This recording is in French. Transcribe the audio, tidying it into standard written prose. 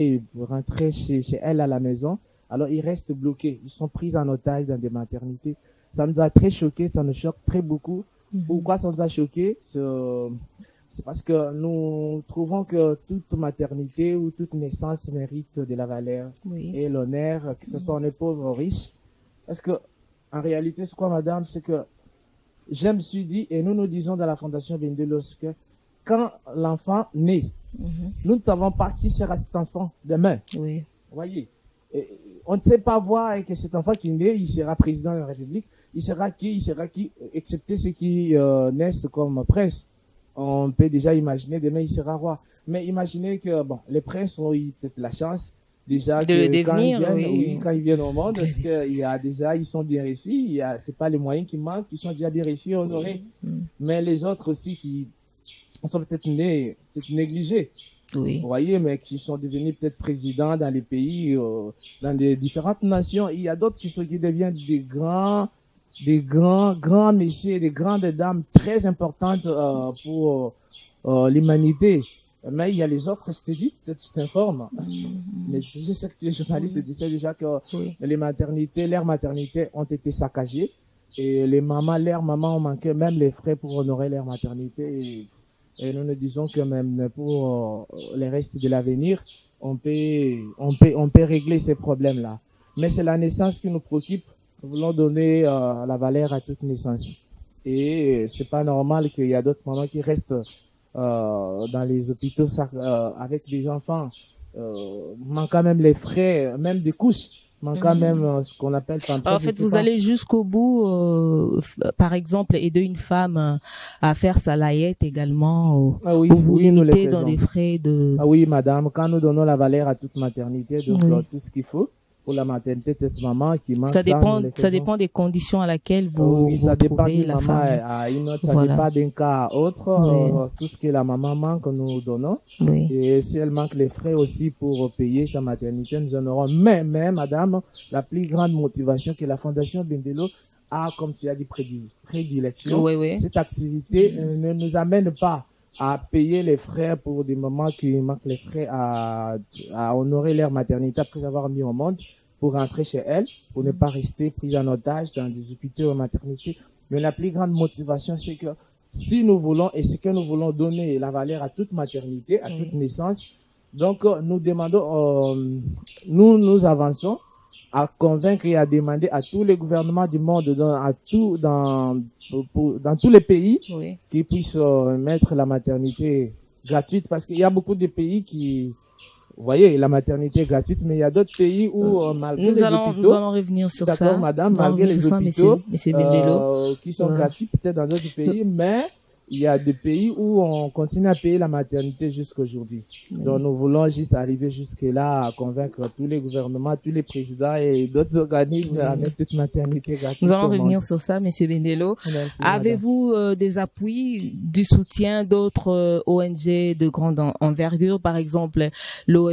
et rentrer chez elle à la maison. Alors, ils restent bloqués. Ils sont pris en otage dans des maternités. Ça nous a très choqué, ça nous choque très beaucoup. Pourquoi ça nous a choqué? C'est parce que nous trouvons que toute maternité ou toute naissance mérite de la valeur et l'honneur, que ce soit on est pauvre ou riche. Parce que, en réalité, c'est quoi, madame? C'est que je me suis dit, et nous nous disons dans la Fondation Bendelos, que quand l'enfant naît, nous ne savons pas qui sera cet enfant demain. Oui. Vous voyez? Et on ne sait pas voir que cet enfant qui naît, il sera président de la République. Il sera qui, excepté ceux qui naissent comme prince. On peut déjà imaginer demain il sera roi. Mais imaginez que bon, les princes ont eu peut-être la chance déjà que quand ils viennent au monde, parce qu'il y a déjà, ils sont bien réussis. C'est pas les moyens qui manquent, ils sont déjà bien réussis, honorés. Mais les autres aussi qui sont peut-être nés, peut-être négligés. Oui. Vous voyez, mais qui sont devenus peut-être présidents dans les pays, dans des différentes nations. Il y a d'autres qui deviennent des grands messieurs, des grandes dames très importantes pour l'humanité. Mais il y a les autres, je te dis, peut-être je t'informe. Mais je sais que les journalistes disaient déjà que les maternités, leurs maternités ont été saccagées. Et leurs mamans ont manqué même les frais pour honorer leur maternité. Et nous nous disons que même pour les restes de l'avenir, on peut régler ces problèmes-là. Mais c'est la naissance qui nous préoccupe. Nous voulons donner la valeur à toute naissance. Et c'est pas normal qu'il y a d'autres mamans qui restent dans les hôpitaux avec des enfants, manquant même les frais, même des couches, manquant même ce qu'on appelle... En fait, vous allez jusqu'au bout, par exemple, aider une femme à faire sa layette également, pour vous limiter dans les frais de... Ah oui, madame, quand nous donnons la valeur à toute maternité, donc tout ce qu'il faut, pour la maternité de cette maman qui manque. Ça dépend des conditions à laquelle vous trouvez la femme. À une autre, ça dépend d'un cas à autre. Tout ce que la maman manque, nous donnons. Et si elle manque les frais aussi pour payer sa maternité, nous en aurons. Mais, madame, la plus grande motivation que la Fondation Bendelo a, comme tu as dit, prédilection, cette activité ne nous amène pas à payer les frais pour des mamans qui manquent les frais à honorer leur maternité après avoir mis au monde, pour rentrer chez elles, pour ne pas rester pris en otage dans des hôpitaux ou maternités. Mais la plus grande motivation, c'est que si nous voulons, et c'est que nous voulons donner la valeur à toute maternité, à toute naissance, donc nous demandons, nous avançons à convaincre et à demander à tous les gouvernements du monde, dans tous les pays, qu'ils puissent mettre la maternité gratuite, parce qu'il y a beaucoup de pays qui, vous voyez, la maternité est gratuite, mais il y a d'autres pays où malgré les hôpitaux, nous allons revenir sur ça. D'accord, madame, malgré les hôpitaux monsieur Bendelo, qui sont gratuits peut-être dans d'autres pays, mais il y a des pays où on continue à payer la maternité jusqu'aujourd'hui. Donc nous voulons juste arriver jusque-là à convaincre tous les gouvernements, tous les présidents et d'autres organismes à mettre cette maternité gratuite. Nous allons revenir sur ça, monsieur Bendelo. Avez-vous des appuis, du soutien d'autres ONG de grande envergure, par exemple l'OMS?